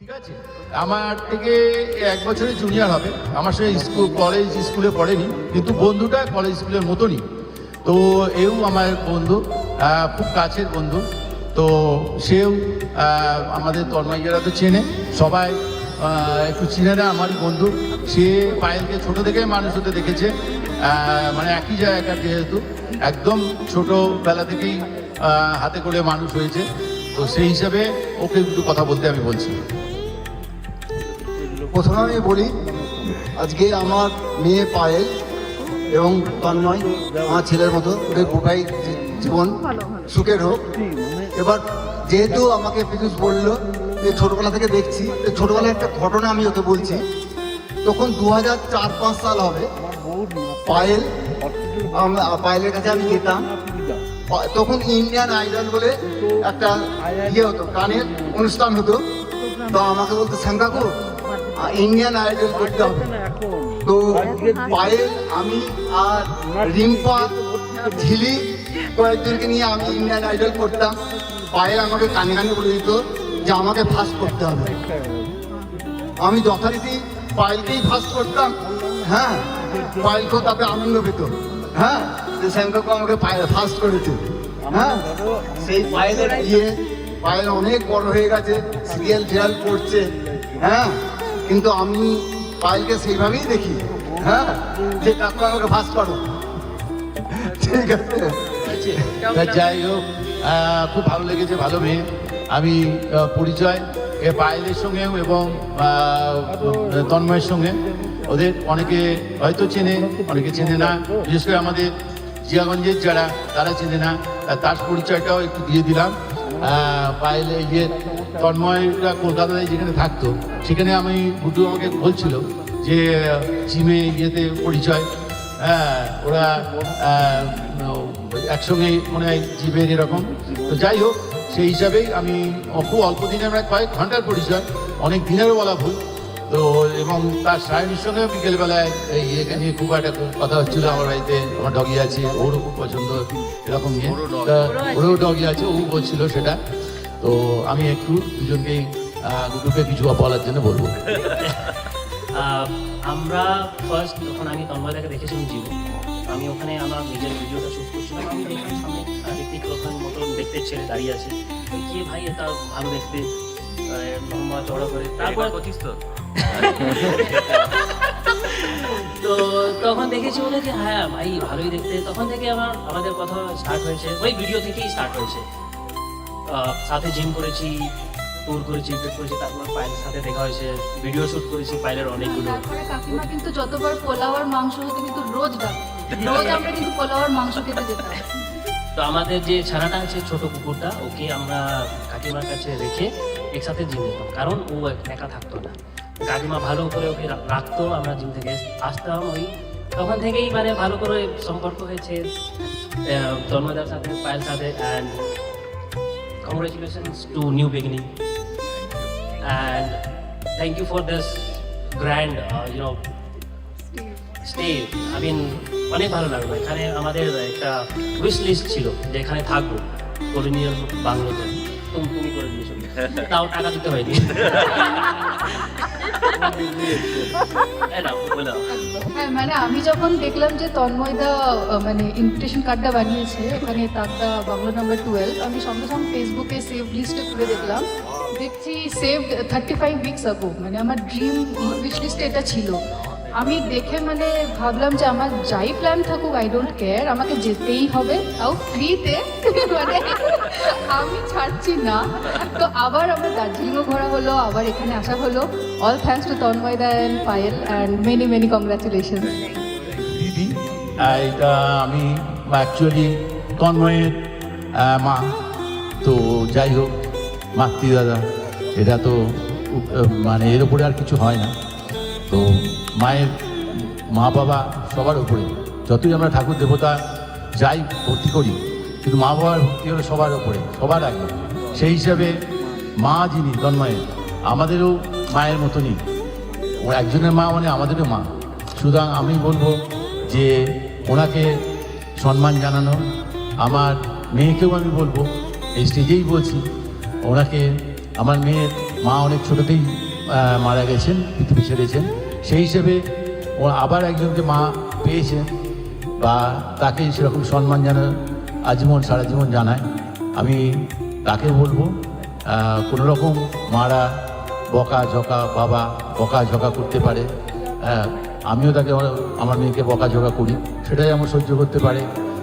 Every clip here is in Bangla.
ঠিক আছে, আমার থেকে 1 বছরের জুনিয়র হবে। আমার সঙ্গে স্কুলে পড়েনি, কিন্তু বন্ধুটা কলেজ স্কুলের মতনই। তো এও আমার বন্ধু, খুব কাছের বন্ধু। তো সেও আমাদের তন্ময়রা তো চেনে, সবাই একটু চিনে না আমারই বন্ধু। সে পায়েলকে ছোট থেকে মানুষ হতে দেখেছে, মানে একই জায়গাকার, যেহেতু একদম ছোটবেলা থেকেই হাতে করে মানুষ হয়েছে। তো সেই হিসাবে ওকে একটু কথা বলতে আমি বলছি। প্রথমে আমি বলি, আজকে আমার মেয়ে পায়েল এবং তন্ময় আমার ছেলের মতো, ওদের গোটাই জীবন সুখের হোক। এবার যেহেতু আমাকে পীযূষ বললো যে ছোটবেলা থেকে দেখছি, ছোটবেলার একটা ঘটনা আমি ওকে বলছি। তখন 2004-5 সাল হবে। পায়েলের কাছে আমি যেতাম, তখন ইন্ডিয়ান আইডল বলে একটা হতো, গানের অনুষ্ঠান হতো। তো আমাকে বলতো, শ্যামকাকু ইন্ডিয়ান আইডল করতে হবে। তো পায়েল, আমি আর রিম্পা, ঝিলি কয়েকজনকে নিয়ে আমি ইন্ডিয়ান আইডল করতাম। পায়েল আমাকে কানে কানে বলে দিত যে আমাকে ফার্স্ট করতে হবে। আমি যথারীতি পায়েলকেই ফার্স্ট করতাম। হ্যাঁ, পায়েলকেও তাতে আনন্দ পেত। হ্যাঁ, যে শ্যামকাকু আমাকে ফার্স্ট করেছে। হ্যাঁ, সেই পায়েলের পায়েল অনেক বড় হয়ে গেছে, সিরিয়াল করছে। হ্যাঁ, কিন্তু আমি পায়েলকে সেইভাবেই দেখি। হ্যাঁ, যে কাকু আমাকে ফার্স্ট করো। ঠিক আছে, যাই হোক, খুব ভালো লেগেছে, ভালো মেয়ে। আমি পরিচয় পায়েলের সঙ্গেও এবং তন্ময়ের সঙ্গে, ওদের অনেকে হয়তো চেনে, অনেকে চেনে না। বিশেষ করে আমাদের জিয়াগঞ্জের যারা, তারা চেনে না, তার পরিচয়টাও একটু দিয়ে দিলাম। পায়েল তন্ময়রা কলকাতায় যেখানে থাকতো, সেখানে আমি গুড্ডু আমাকে বলছিল যে জিমে পরিচয়। হ্যাঁ, ওরা একসঙ্গে মনে হয় জিমের এরকম। তো যাই হোক, সেই হিসাবেই আমি খুব অল্প দিনে, আমরা কয়েক ঘন্টার পরিচয়, অনেক দিনেরও বলা ভুল। তো এবং তার সায়নীর সঙ্গে বিকেলবেলায় এখানে খুব একটা কথা হচ্ছিলো। আমার বাড়িতে আমার ডগি আছে, ওরও খুব পছন্দ এরকম নিয়ে, ওরও ডগি আছে, ও বলছিল সেটা। তো আমি একটু দুজনকেই দুটোকে কিছু বলার জন্য বলবো। আমরা ফার্স্ট যখন আমি তন্ময়দাকে দেখেছিলাম জিমে, আমি ওখানে আমার নিজের ভিডিওটা শ্যুট করছিলাম। আমি দেখলাম সামনে ঋতিক রোশনের মতন দেখতে ছেলে দাঁড়িয়ে আছে। কি ভাই, এটা ভালো দেখতে, লম্বা চড়া করে। তারপর তো তখন দেখেছি বলে যে হ্যাঁ ভাই ভালোই দেখতে। তখন থেকে আমাদের কথা স্টার্ট হয়েছে, ওই ভিডিও থেকেই স্টার্ট হয়েছে। সাথে জিম করেছি, ট্যুর করেছি, ইভেন্ট করেছি, তারপর পায়েলের সাথে দেখা হয়েছে, ভিডিও শুট করেছি পায়েলের অনেকগুলো। তারপরে কাকিমা কিন্তু যতবার পোলাও আর মাংস হতো কিন্তু রোজ রোজ আমরা কিন্তু পোলাও আর মাংস খেতে যেতাম। তো আমাদের যে ছানাটা আছে, ছোট কুকুরটা, ওকে আমরা কাকিমার কাছে রেখে একসাথে জিম যেতাম, কারণ ও একা থাকতো না। কাকিমা ভালো করে ওকে রাখতো, আমরা জিম থেকে আসতাম। ওই তখন থেকেই মানে ভালো করে সম্পর্ক হয়েছে তন্ময়দার সাথে, পায়েল সাথে। And congratulations to new beginning, and thank you for this grand stay. I mean, অনেক ভালো লাগলো। এখানে আমাদের একটা উইশ লিস্ট ছিল যে এখানে থাকবো, কলোনিয়াল বাংলোতে। তুমি করে দিয়েছো, তাও টাকা দিতে হয়নি। হ্যাঁ, মানে আমি যখন দেখলাম যে তন্ময়দা মানে ইনভিটেশন কার্ডটা বানিয়েছে এখানে তাকদা বাংলো নাম্বার 12, আমি সঙ্গে সঙ্গে ফেসবুকে সেভ লিস্টে খুলে দেখছি সেভড 35 উইকস আগো। মানে আমার ড্রিম উইশ লিস্টে এটা ছিল। আমি দেখে মানে ভাবলাম যে আমার যাই প্ল্যান থাকুক, আই ডোন্ট কেয়ার, আমাকে যেতেই হবে, তাও ফ্রিতে। মানে আমি ছাড়ছি না। তো আবার আমার দার্জিলিংও ঘোরা হলো, আবার এখানে আসা হলো। অল থ্যাঙ্কস টু তন্ময়দা and Payal, and many many congratulations. দিদি, এটা আমি অ্যাকচুয়ালি তন্ময়ের মা। তো যাই হোক, মাতৃদাদা, এটা তো মানে এর উপরে আর কিছু হয় না। তো মায়ের মা বাবা সবার উপরে, যতই আমরা ঠাকুর দেবতা যাই ভক্তি করি, কিন্তু মা বাবার ভক্তি হলো সবার উপরে, সবার আগে। সেই হিসাবে মা যিনি তন্ময়ের, আমাদেরও মায়ের মতনই। ও একজনের মা মানে আমাদেরও মা। সুতরাং আমি বলবো যে ওনাকে সম্মান জানানো। আমার মেয়েকেও আমি বলবো, এই স্টেজেই বলছি, ওনাকে, আমার মেয়ের মা অনেক ছোটোতেই মারা গেছেন, পৃথিবী ছেড়েছেন। সেই হিসেবে ও আবার একজনকে মা পেয়েছেন বা তাকে সেরকম সম্মান যেন আজীবন সারা জীবন জানায়। আমি তাকে বলবো কোনো রকম মারা বকাঝকা, বাবা বকাঝকা করতে পারে, আমিও তাকে আমার মেয়েকে বকাঝকা করি, সেটাই আমার সহ্য করতে পারে।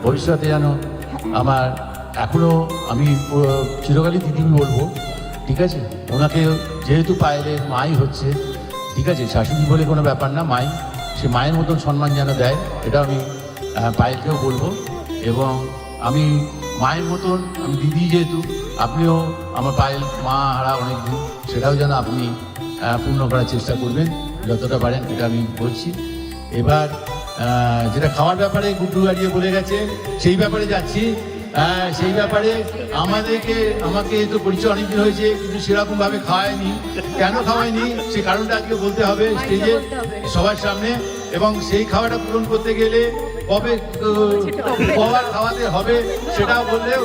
ভবিষ্যতে যেন আমার এখনও আমি চিরকালই দিদি বলবো, ঠিক আছে? ওনাকে যেহেতু পায়েলের মাই হচ্ছে, ঠিক আছে, শাশুড়ি বলে কোনো ব্যাপার না, মাই, সে মায়ের মতন সম্মান যেন দেয়, এটা আমি পায়েলকেও বলবো। এবং আমি মায়ের মতন, আমি দিদি যেহেতু, আপনিও আমার পায়েল মা হারা অনেক দিন, সেটাও যেন আপনি পূর্ণ করার চেষ্টা করবেন যতটা পারেন, এটা আমি বলছি। এবার যেটা খাওয়ার ব্যাপারে গুড্ডু গাড়িয়ে বলে গেছে, সেই ব্যাপারে যাচ্ছি। সেই ব্যাপারে আমাকে তো পরিচয় অনেকদিন হয়েছে, কিন্তু সেরকমভাবে খাওয়ায়নি। কেন খাওয়ায়নি সে কারণটা আজকে বলতে হবে স্টেজে সবার সামনে। এবং সেই খাওয়াটা পূরণ করতে গেলে কবে কবার খাওয়াতে হবে সেটাও বললেও,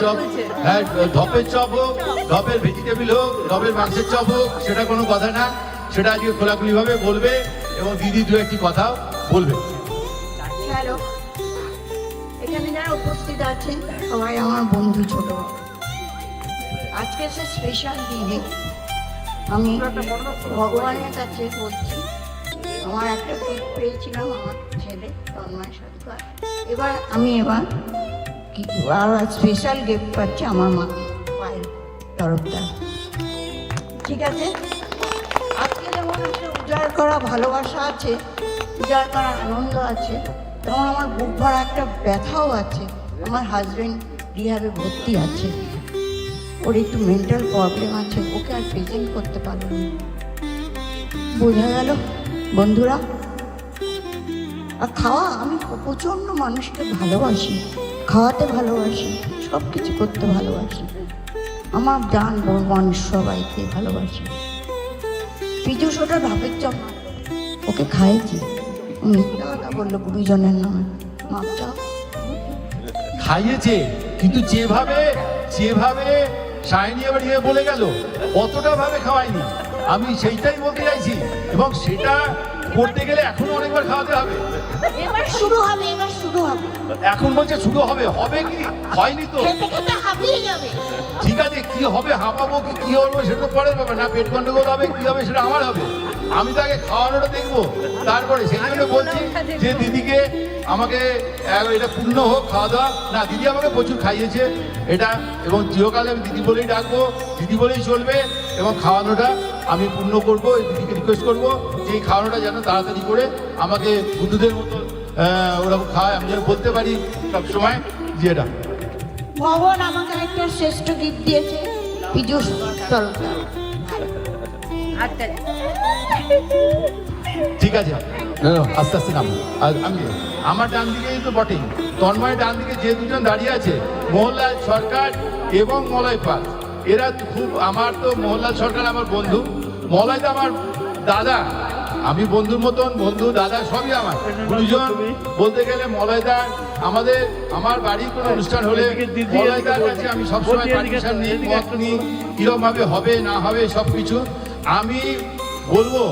চপ, হ্যাঁ, ধপের চপ হোক, ধপের ভেজিটেবিল হোক, ধপের মাংসের চপ হোক, সেটা কোনো কথা না, সেটা আজকে খোলাখুলিভাবে বলবে এবং দিদি দু একটি কথাও বলবে। হ্যালো, এখানে যারা উপস্থিত আছেন সবাই আমার বন্ধু, ছোট। আজকে সে স্পেশাল দিনে আমি ভগবানের কাছে বলছি, আমার একটা গিফট পেয়েছিলাম আমার ছেলে তন্ময় সরকার। এবার স্পেশাল গিফট পাচ্ছি আমার মা পায়ের তরফদার, ঠিক আছে? আজকে যেমন একটা উজাড় করা ভালোবাসা আছে, উজাড় করা আনন্দ আছে, তেমন আমার বুক ভরা একটা ব্যথাও আছে। আমার হাজব্যান্ড রিহাবে ভর্তি আছে, ওর একটু মেন্টাল প্রবলেম আছে, ওকে আর প্রেজেন্ট করতে পারলাম না। বোঝা গেল বন্ধুরা? আর খাওয়া, আমি প্রচণ্ড মানুষকে ভালোবাসি, খাওয়াতে ভালোবাসি, সব কিছু করতে ভালোবাসি, আমার জান মানুষ সবাইকে ভালোবাসি। পিজুস ওটা ভাবের চপ, ওকে খাইয়েছি, মিথ্যা কথা বললো গুরুজনের নামে, মাপ চাও। খাইয়েছে, কিন্তু যেভাবে সায়নী এবার বলে গেল অতটা ভাবে খাওয়াইনি, আমি সেইটাই বলতে চাইছি। এবং সেটা করতে গেলে এখনো অনেকবার খাওয়াতে হবে। এবার শুরু হবে, এখন বলছে শুরু হবে, হবে কি? হয়নি তো, খেতে খেতে হাঁপিয়ে যাবে। ঠিক আছে, কি হবে, হাঁপাবো কি হবে সেটা তো পরের ব্যাপার না, পেট গন্ডগোল হবে কি হবে সেটা আমার হবে, আমি তো আগে খাওয়ানোটা দেখবো, তারপরে সেই জন্য বলছি যে দিদিকে, আমাকে এটা পূর্ণ হোক খাওয়া দাওয়া। না, দিদি আমাকে প্রচুর খাইয়েছে এটা, এবং চিরকালে আমি দিদি বলেই ডাকবো, দিদি বলেই চলবে। এবং খাওয়ানোটা আমি পূর্ণ করবো, দিদিকে রিকোয়েস্ট করবো যে এই খাওয়ানোটা যেন তাড়াতাড়ি করে আমাকে বন্ধুদের মতো ওরকম খাওয়ায়, আমি যেন বলতে পারি সবসময় যে এটা। ভগবান আমাকে একটা শ্রেষ্ঠ গিফট দিয়েছে, পিজুস তরফদার। ঠিক আছে, আস্তে আস্তে নাম। আর আমি আমার ডান দিকেই তো বটেই, তন্ময় ডান দিকে যে দুজন দাঁড়িয়ে আছে, মোহনলাল সরকার এবং মলয় পাল, এরা খুব, আমার তো মোহনলাল সরকার আমার বন্ধু, মলয় তো আমার দাদা, আমি বন্ধুর মতন, বন্ধু দাদা সবই আমার গুরুজন বলতে গেলে। মলয়দার আমার বাড়ির কোনো অনুষ্ঠান হলে মলয়দার কাছে আমি সবসময় পারমিশন নিই, মত নিই, কিরকম ভাবে হবে না হবে সব কিছু আমি বলবো।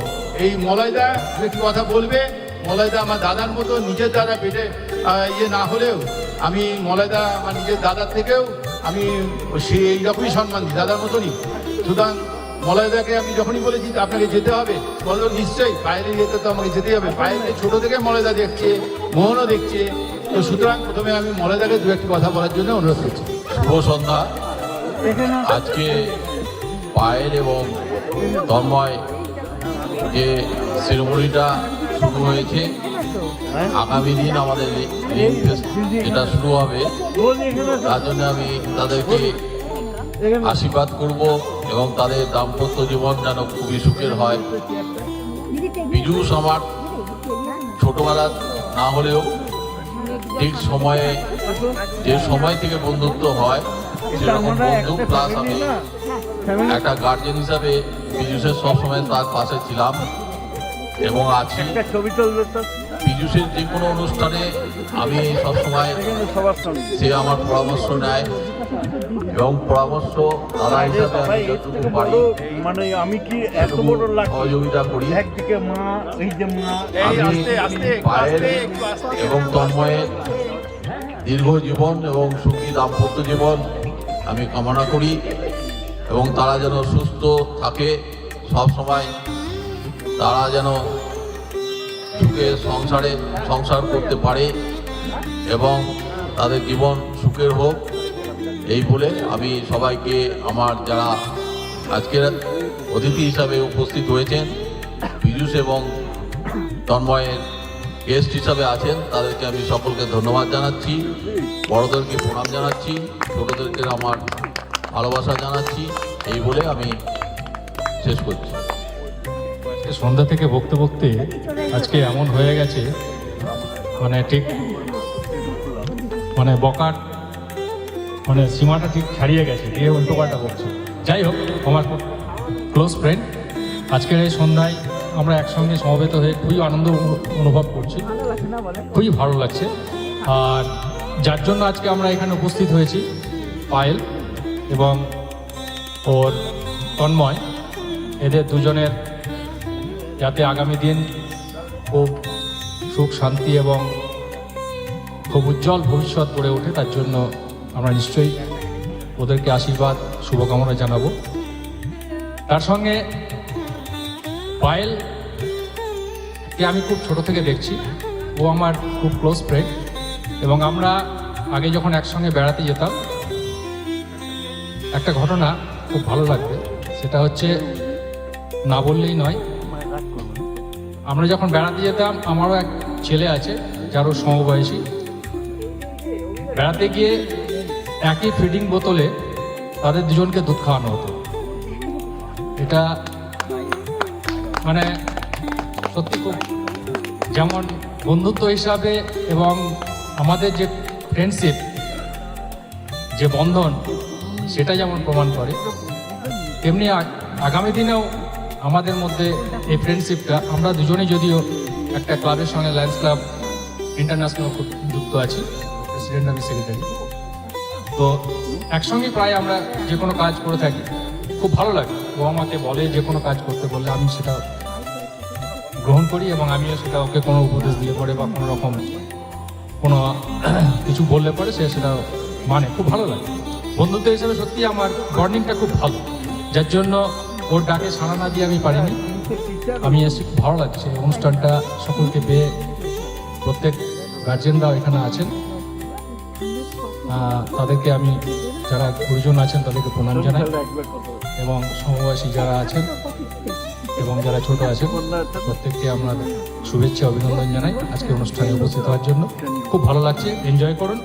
এই মলয়দা একটু কথা বলবে, মলয়দা আমার দাদার মতো, নিজের দাদা পেটে না হলেও আমি মলয়দা আমার নিজের দাদার থেকেও আমি সেই এইরকমই সম্মান দিই, দাদার মতনই। সুতরাং মলয়দাকে আমি যখনই বলেছি আপনাকে যেতে হবে, বলো নিশ্চয়ই, পায়েলের যেতে তো আমাকে যেতেই হবে, পায়েলকে ছোটো থেকে মলয়দা দেখছে, মোহনও দেখছে, তো সুতরাং প্রথমে আমি মলয়দাকে দু একটি কথা বলার জন্য অনুরোধ করছি। শুভ সন্ধ্যা। আজকে পায়েল এবং তন্ময় যে সেরেমনিটা শুরু হয়েছে, আগামী দিন আমাদের যেটা শুরু হবে, তার জন্য আমি তাদেরকে আশীর্বাদ করব এবং তাদের দাম্পত্য জীবন যেন খুবই সুখের হয়। পিজুস আমার ছোটবেলা না হলেও ঠিক সময়ে, যে সময় থেকে বন্ধুত্ব হয় সেরকম বন্ধু, প্লাস আমি একটা গার্জেন হিসাবে পিজুসের সবসময় তার পাশে ছিলাম এবং আছি। পিজুসের যে কোনো অনুষ্ঠানে আমি সবসময়, সে আমার পরামর্শ নেয় এবং পরামর্শ দাদা হিসাবে আমি যতটুকু পারি মানে আমি কি এত বড় লাগছে সহযোগিতা করি। একদিকে মা, এই যে মা, আমি পায়েল এবং তন্ময়ের দীর্ঘ জীবন এবং সুখী দাম্পত্য জীবন আমি কামনা করি এবং তারা যেন সুস্থ থাকে সব সময়, তারা যেন সুখে সংসার করতে পারে এবং তাদের জীবন সুখের হোক, এই বলে আমি সবাইকে, আমার যারা আজকের অতিথি হিসাবে উপস্থিত হয়েছেন, পীযূষ এবং তন্ময়ের গেস্ট হিসাবে আছেন, তাদেরকে আমি সকলকে ধন্যবাদ জানাচ্ছি, বড়দেরকে প্রণাম জানাচ্ছি, ছোটদেরকে আমার ভালোবাসা জানাচ্ছি, এই বলে আমি শেষ করছি। সন্ধ্যা থেকে বকতে বকতে আজকে এমন হয়ে গেছে, মানে ঠিক মানে বকার মানে সীমাটা ঠিক ছাড়িয়ে গেছে, দিয়ে উল্টো পাল্টা বকছে। যাই হোক, আমার খুব ক্লোজ ফ্রেন্ড, আজকের এই সন্ধ্যায় আমরা একসঙ্গে সমবেত হয়ে খুবই আনন্দ অনুভব করছি, খুবই ভালো লাগছে। আর যার জন্য আজকে আমরা এখানে উপস্থিত হয়েছি, পায়েল এবং ওর তন্ময়, এদের দুজনের যাতে আগামী দিন খুব সুখ শান্তি এবং খুব উজ্জ্বল ভবিষ্যৎ গড়ে ওঠে, তার জন্য আমরা নিশ্চয়ই ওদেরকে আশীর্বাদ শুভকামনা জানাবো। তার সঙ্গে পায়েলকে আমি খুব ছোট থেকে দেখছি, ও আমার খুব ক্লোজ ফ্রেন্ড এবং আমরা আগে যখন একসঙ্গে বেড়াতে যেতাম, একটা ঘটনা খুব ভালো লাগবে, সেটা হচ্ছে না বললেই নয়। আমরা যখন বেড়াতে যেতাম, আমারও এক ছেলে আছে যারও সমবয়সী, বেড়াতে গিয়ে একই ফিডিং বোতলে তাদের দুজনকে দুধ খাওয়ানো হতো। এটা মানে সত্যি খুব, যেমন বন্ধুত্ব হিসাবে এবং আমাদের যে ফ্রেন্ডশিপ, যে বন্ধন, সেটা যেমন প্রমাণ করে, তেমনি আগামী দিনেও আমাদের মধ্যে এই ফ্রেন্ডশিপটা, আমরা দুজনেই যদিও একটা ক্লাবের সঙ্গে লায়ন্স ক্লাব ইন্টারন্যাশনাল যুক্ত আছি, প্রেসিডেন্ট আমি সেক্রেটারি, তো একসঙ্গে প্রায় আমরা যে কোনো কাজ করে থাকি, খুব ভালো লাগে। ও আমাকে বলে যে কোনো কাজ করতে বললে আমি সেটা গ্রহণ করি এবং আমিও সেটা ওকে কোনো উপদেশ দিয়ে পড়ে বা কোনো রকম কোনো কিছু বললে পরে সে সেটা মানে, খুব ভালো লাগে। বন্ধুত্ব হিসেবে সত্যি আমার বর্নিংটা খুব ভালো, যার জন্য ওর ডাকে সাড়া না দিয়ে আমি পারিনি। আমি এসে খুব ভালো লাগছে অনুষ্ঠানটা সকলকে পেয়ে, প্রত্যেক গার্জেনরাও এখানে আছেন, তাদেরকে আমি, যারা গুরুজন আছেন তাদেরকে প্রণাম জানাই এবং সমবয়সী যারা আছেন এবং যারা ছোট আছেন প্রত্যেককে আমরা শুভেচ্ছা অভিনন্দন জানাই আজকে অনুষ্ঠানে উপস্থিত হওয়ার জন্য। খুব ভালো লাগছে, এনজয় করুন।